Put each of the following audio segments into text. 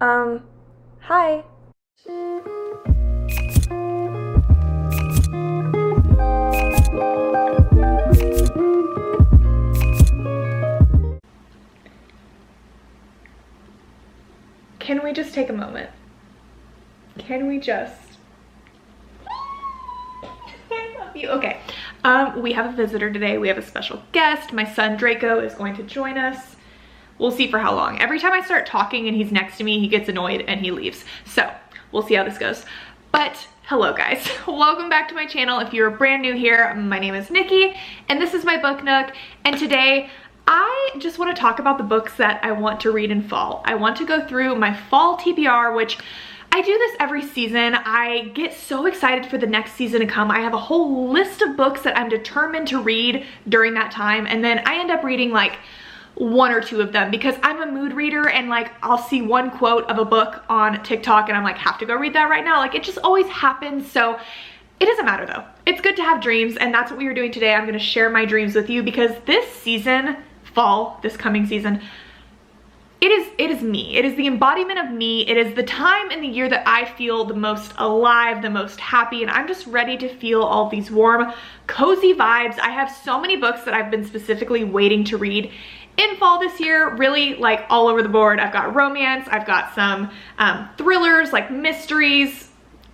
Hi. Can we just take a moment? Can we just? I love you. Okay. We have a visitor today. We have a special guest. My son Draco is going to join us. We'll see for how long. Every time I start talking and he's next to me, he gets annoyed and he leaves. So we'll see how this goes. But hello guys, welcome back to my channel. If you're brand new here, my name is Nikki and this is my book nook. And today I just want to talk about the books that I want to read in fall. I want to go through my fall TBR, which I do this every season. I get so excited for the next season to come. I have a whole list of books that I'm determined to read during that time. And then I end up reading like one or two of them because I'm a mood reader, and like I'll see one quote of a book on TikTok and I'm like, have to go read that right now. Like it just always happens. So it doesn't matter though. It's good to have dreams, and that's what we are doing today. I'm going to share my dreams with you because this season, fall, this coming season, it is me. It is the embodiment of me. It is the time in the year that I feel the most alive, the most happy, and I'm just ready to feel all these warm, cozy vibes. I have so many books that I've been specifically waiting to read in fall this year, really like all over the board. I've got romance, I've got some thrillers, like mysteries,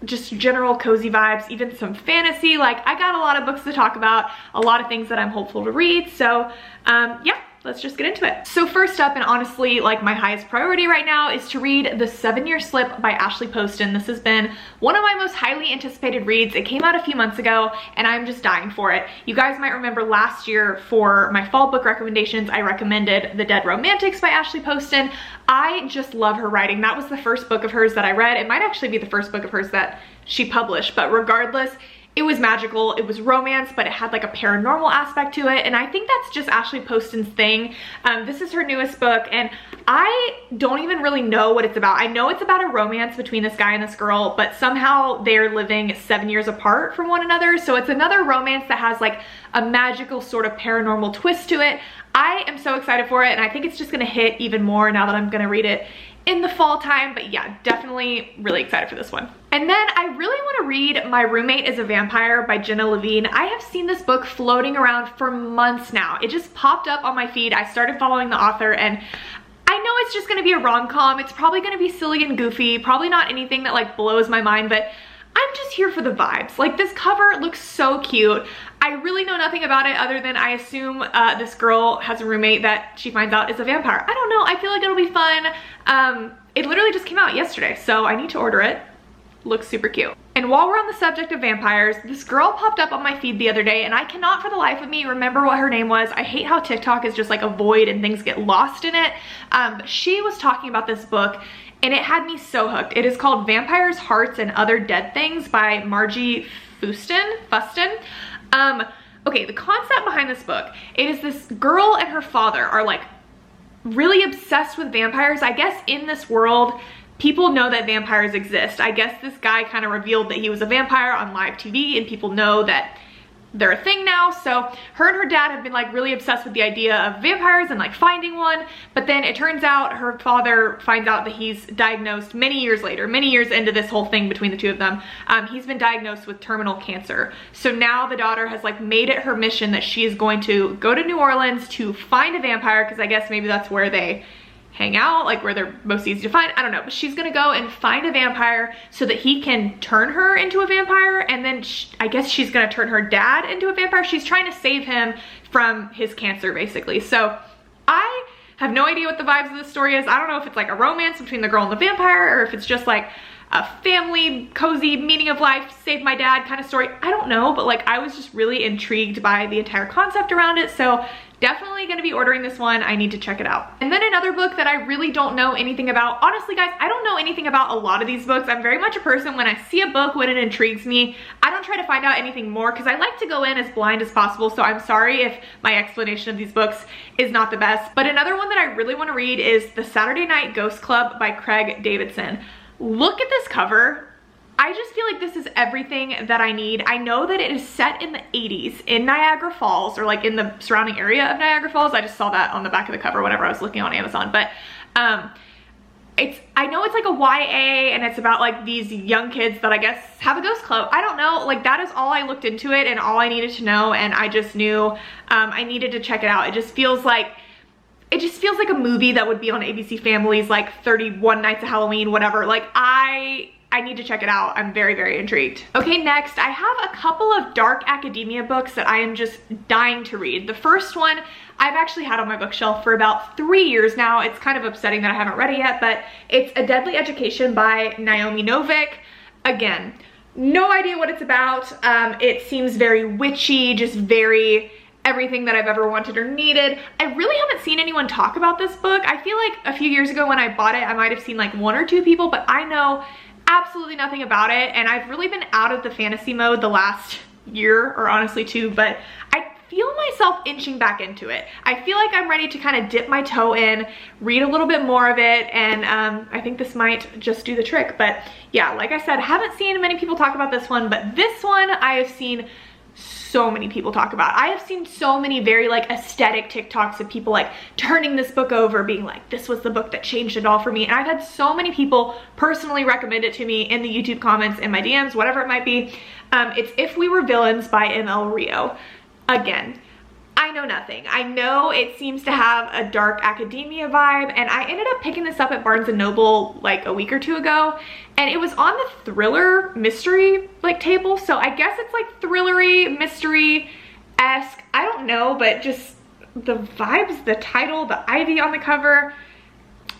just general cozy vibes, even some fantasy. Like I got a lot of books to talk about, a lot of things that I'm hopeful to read. So yeah, let's just get into it. So first up, and honestly like my highest priority right now, is to read The 7-Year Slip by Ashley Poston. This has been one of my most highly anticipated reads. It came out a few months ago and I'm just dying for it. You guys might remember last year for my fall book recommendations, I recommended The Dead Romantics by Ashley Poston. I just love her writing. That was the first book of hers that I read. It might actually be the first book of hers that she published, but regardless, it was magical. It was romance, but it had like a paranormal aspect to it. And I think that's just Ashley Poston's thing. This is her newest book and I don't even really know what it's about. I know it's about a romance between this guy and this girl, but somehow they're living 7 years apart from one another. So it's another romance that has like a magical sort of paranormal twist to it. I am so excited for it, and I think it's just gonna hit even more now that I'm gonna read it in the fall time. But yeah, definitely really excited for this one. And then I really want to read My Roommate is a Vampire by Jenna Levine. I have seen this book floating around for months now. It just popped up on my feed. I started following the author and I know it's just going to be a rom-com. It's probably going to be silly and goofy, probably not anything that like blows my mind, but I'm just here for the vibes. Like this cover looks so cute. I really know nothing about it other than I assume this girl has a roommate that she finds out is a vampire. I don't know. I feel like it'll be fun. It literally just came out yesterday, so I need to order it. Looks super cute. And while we're on the subject of vampires, this girl popped up on my feed the other day and I cannot for the life of me remember what her name was. I hate how TikTok is just like a void and things get lost in it. She was talking about this book and it had me so hooked. It is called Vampires, Hearts, and Other Dead Things by Margie Fuston. Okay, the concept behind this book, it is this girl and her father are like really obsessed with vampires. I guess in this world, people know that vampires exist. I guess this guy kind of revealed that he was a vampire on live TV and people know that they're a thing now. So her and her dad have been like really obsessed with the idea of vampires and like finding one. But then it turns out her father finds out that he's diagnosed many years later, many years into this whole thing between the two of them. He's been diagnosed with terminal cancer. So now the daughter has like made it her mission that she is going to go to New Orleans to find a vampire, because I guess maybe that's where they hang out, like where they're most easy to find. I don't know, but she's gonna go and find a vampire so that he can turn her into a vampire, and then I guess she's gonna turn her dad into a vampire. She's trying to save him from his cancer basically. So I have no idea what the vibes of this story is. I don't know if it's like a romance between the girl and the vampire or if it's just like a family, cozy, meaning of life, save my dad kind of story. I don't know, but like I was just really intrigued by the entire concept around it. So definitely gonna be ordering this one. I need to check it out. And then another book that I really don't know anything about. Honestly guys, I don't know anything about a lot of these books. I'm very much a person, when I see a book, when it intrigues me, I don't try to find out anything more because I like to go in as blind as possible. So I'm sorry if my explanation of these books is not the best. But another one that I really want to read is The Saturday Night Ghost Club by Craig Davidson. Look at this cover. I just feel like this is everything that I need. I know that it is set in the 80s in Niagara Falls, or like in the surrounding area of Niagara Falls. I just saw that on the back of the cover whenever I was looking on Amazon. But I know it's like a YA and it's about like these young kids that I guess have a ghost club. I don't know, like that is all I looked into it and all I needed to know, and I just knew I needed to check it out. It just feels like a movie that would be on ABC Family's like 31 Nights of Halloween, whatever. Like I need to check it out. I'm very, very intrigued. Okay, next I have a couple of dark academia books that I am just dying to read. The first one I've actually had on my bookshelf for about 3 years now. It's kind of upsetting that I haven't read it yet, but it's A Deadly Education by Naomi Novik. Again, no idea what it's about. It seems very witchy, just very everything that I've ever wanted or needed. I really haven't seen anyone talk about this book. I feel like a few years ago when I bought it, I might have seen like 1 or 2 people, but I know absolutely nothing about it, and I've really been out of the fantasy mode the last year, or honestly 2, but I feel myself inching back into it. I feel like I'm ready to kind of dip my toe in, read a little bit more of it, and I think this might just do the trick. But yeah, like I said, haven't seen many people talk about this one, but this one I have seen so many people talk about. I have seen so many very like aesthetic TikToks of people like turning this book over, being like, this was the book that changed it all for me. And I've had so many people personally recommend it to me in the YouTube comments, in my DMs, whatever it might be. It's If We Were Villains by ML Rio. Again, I know nothing. I know it seems to have a dark academia vibe, and I ended up picking this up at Barnes & Noble like a week or 2 ago, and it was on the thriller mystery like table, so I guess it's like thrillery, mystery-esque. I don't know, but just the vibes, the title, the ivy on the cover,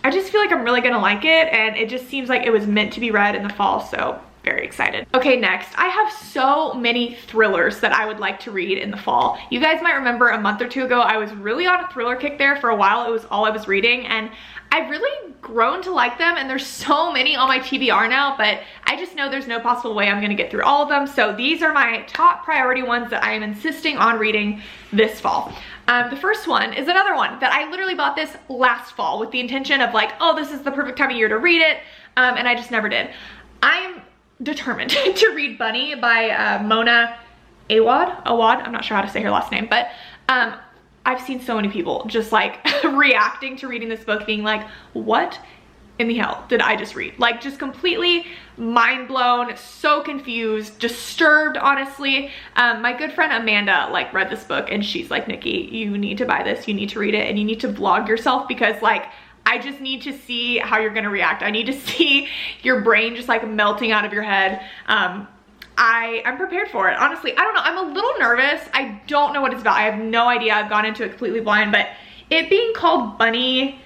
I just feel like I'm really gonna like it, and it just seems like it was meant to be read in the fall, so very excited. Okay, next, I have so many thrillers that I would like to read in the fall. You guys might remember a month or 2 ago, I was really on a thriller kick there. For a while, it was all I was reading, and I've really grown to like them, and there's so many on my TBR now, but I just know there's no possible way I'm gonna get through all of them, so these are my top priority ones that I am insisting on reading this fall. The first one is another one that I literally bought this last fall with the intention of like, oh, this is the perfect time of year to read it, and I just never did. I'm determined to read Bunny by Mona Awad. I'm not sure how to say her last name, but I've seen so many people just like reacting to reading this book being like, what in the hell did I just read? Like, just completely mind blown, so confused, disturbed, honestly. My good friend Amanda like read this book and she's like, Nikki, you need to buy this, you need to read it, and you need to vlog yourself, because like I just need to see how you're gonna react. I need to see your brain just like melting out of your head. I'm prepared for it, honestly. I don't know, I'm a little nervous. I don't know what it's about. I have no idea. I've gone into it completely blind, but it being called Bunny,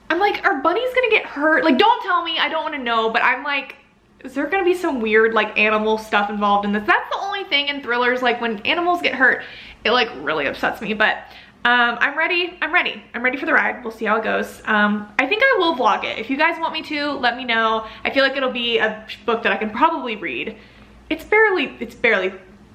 I'm like, are bunnies gonna get hurt? Like, don't tell me, I don't wanna know, but I'm like, is there gonna be some weird like animal stuff involved in this? That's the only thing in thrillers, like when animals get hurt, it like really upsets me, but I'm ready for the ride. We'll see how it goes. I think I will vlog it. If you guys want me to, let me know. I feel like it'll be a book that I can probably read. It's barely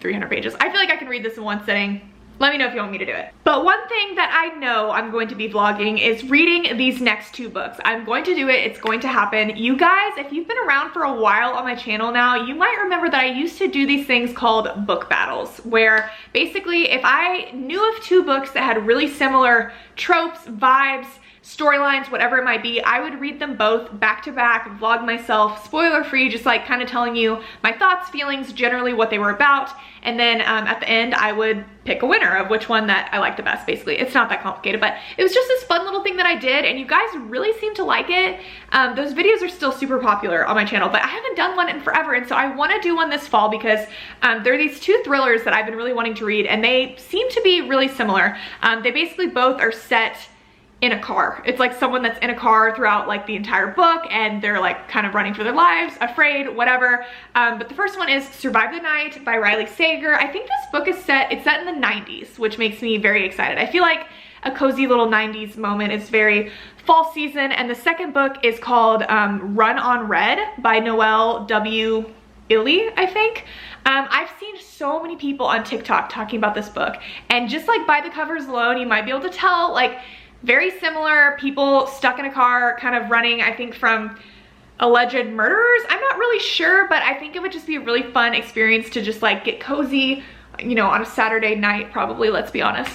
300 pages. I feel like I can read this in one sitting. Let me know if you want me to do it. But one thing that I know I'm going to be vlogging is reading these next 2 books. I'm going to do it. It's going to happen. You guys, if you've been around for a while on my channel now, you might remember that I used to do these things called book battles, where basically if I knew of 2 books that had really similar tropes, vibes, storylines, whatever it might be, I would read them both back to back, vlog myself, spoiler free, just like kind of telling you my thoughts, feelings, generally what they were about, and then at the end I would pick a winner of which one that I liked the best. Basically, it's not that complicated, but it was just this fun little thing that I did, and you guys really seem to like it. Those videos are still super popular on my channel, but I haven't done one in forever, and so I want to do one this fall because there are these 2 thrillers that I've been really wanting to read, and they seem to be really similar. They basically both are set in a car. It's like someone that's in a car throughout like the entire book, and they're like kind of running for their lives, afraid, whatever. But the first one is Survive the Night by Riley Sager. I think this book is set in the 90s, which makes me very excited. I feel like a cozy little 90s moment is very fall season. And the second book is called Run on Red by Noelle W. Illy, I think. I've seen so many people on TikTok talking about this book, and just like by the covers alone, you might be able to tell, like, very similar people stuck in a car kind of running, I think, from alleged murderers. I'm not really sure, but I think it would just be a really fun experience to just like get cozy, you know, on a Saturday night probably, let's be honest.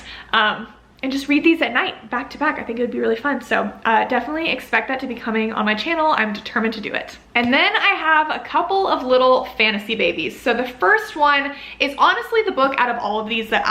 and just read these at night back to back. I think it would be really fun. So definitely expect that to be coming on my channel. I'm determined to do it. And then I have a couple of little fantasy babies. So the first one is honestly the book out of all of these that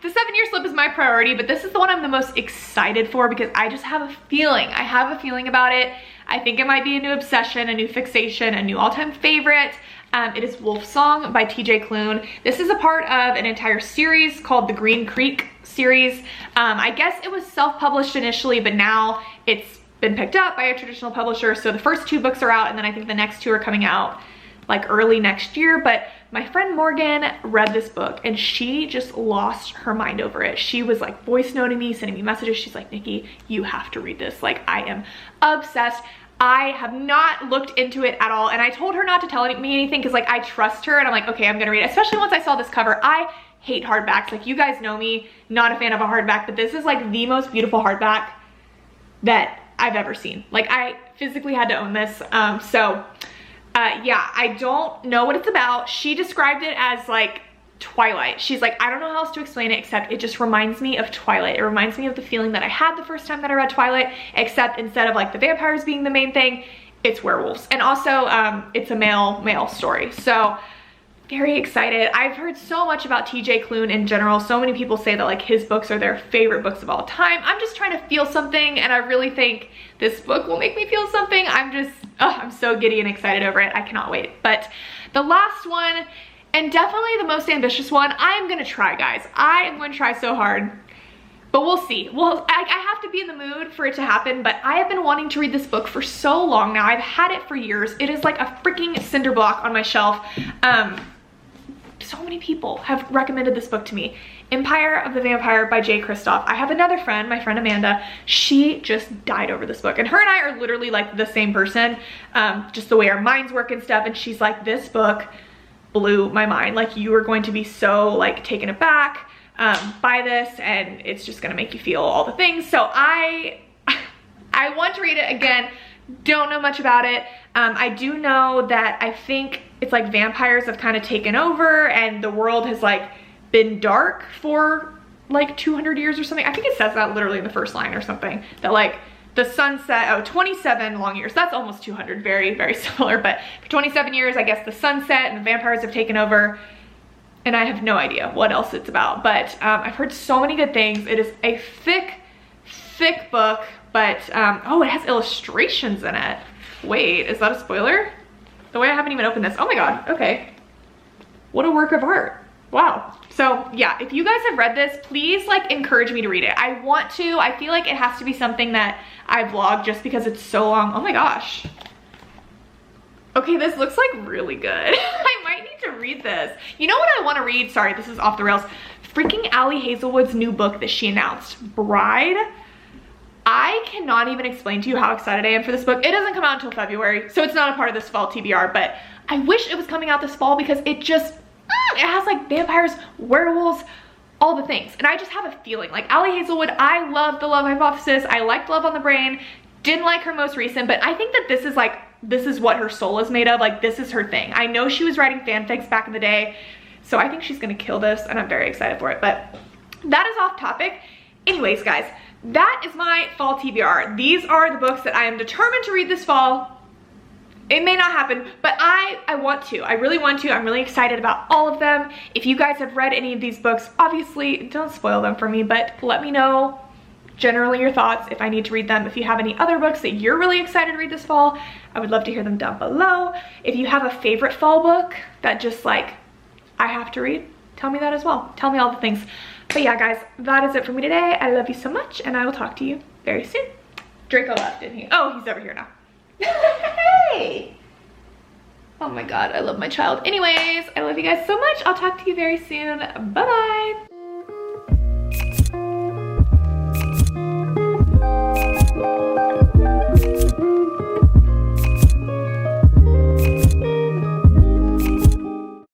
the 7-Year Slip is my priority, but this is the one I'm the most excited for because I just have a feeling. I have a feeling about it. I think it might be a new obsession, a new fixation, a new all-time favorite. It is Wolf Song by TJ Klune. This is a part of an entire series called the Green Creek series. I guess it was self-published initially, but now it's been picked up by a traditional publisher. So the first 2 books are out, and then I think the next 2 are coming out like early next year. But my friend Morgan read this book and she just lost her mind over it. She was like voice noting me, sending me messages. She's like, Nikki, you have to read this. Like, I am obsessed. I have not looked into it at all. And I told her not to tell me anything because like I trust her, and I'm like, okay, I'm gonna read it. Especially once I saw this cover. I hate hardbacks. Like, you guys know me, not a fan of a hardback, but this is like the most beautiful hardback that I've ever seen. Like, I physically had to own this. Yeah, I don't know what it's about. She described it as like Twilight. She's like, I don't know how else to explain it except it just reminds me of Twilight. It reminds me of the feeling that I had the first time that I read Twilight, except instead of like the vampires being the main thing, it's werewolves. And also it's a male story. So very excited. I've heard so much about TJ Klune in general. So many people say that like his books are their favorite books of all time. I'm just trying to feel something, and I really think this book will make me feel something. I'm so giddy and excited over it. I cannot wait. But the last one, and definitely the most ambitious one, I am gonna try, guys. I am going to try so hard, but we'll see. Well, I have to be in the mood for it to happen, but I have been wanting to read this book for so long now. I've had it for years. It is like a freaking cinder block on my shelf. So many people have recommended this book to me. Empire of the Vampire by Jay Kristoff. I have another friend, my friend Amanda. She just died over this book, and her and I are literally like the same person, just the way our minds work and stuff. And she's like, this book blew my mind. Like, you are going to be so like taken aback by this, and it's just gonna make you feel all the things. So I want to read it again. Don't know much about it. I do know that I think it's like vampires have kind of taken over and the world has like been dark for like 200 years or something. I think it says that literally in the first line or something, that like the sunset, 27 long years. That's almost 200, very, very similar. But for 27 years, I guess the sunset and the vampires have taken over, and I have no idea what else it's about. But I've heard so many good things. It is a thick, thick book, but oh, it has illustrations in it. Wait, is that a spoiler? The way I haven't even opened this. Oh my God, okay. What a work of art. Wow. So yeah, if you guys have read this, please like encourage me to read it. I want to. I feel like it has to be something that I vlog just because it's so long. Oh my gosh. Okay, this looks like really good. I might need to read this. You know what I want to read? Sorry, this is off the rails. Freaking Allie Hazelwood's new book that she announced, Bride. I cannot even explain to you how excited I am for this book. It doesn't come out until February, so it's not a part of this fall TBR, but I wish it was coming out this fall because it just, it has like vampires, werewolves, all the things. And I just have a feeling like Allie Hazelwood, I love The Love Hypothesis. I liked Love on the Brain. Didn't like her most recent, but I think that this is like, this is what her soul is made of. Like, this is her thing. I know she was writing fanfics back in the day, so I think she's gonna kill this, and I'm very excited for it. But that is off topic. Anyways, guys, that is my fall TBR. These are the books that I am determined to read this fall. It may not happen, but I want to. I really want to. I'm really excited about all of them. If you guys have read any of these books, obviously don't spoil them for me, but let me know generally your thoughts if I need to read them. If you have any other books that you're really excited to read this fall, I would love to hear them down below. If you have a favorite fall book that just like I have to read, tell me that as well. Tell me all the things. But yeah, guys, that is it for me today. I love you so much, and I will talk to you very soon. Draco left, didn't he? Oh, he's over here now. Hey! Oh my God, I love my child. Anyways, I love you guys so much. I'll talk to you very soon. Bye-bye.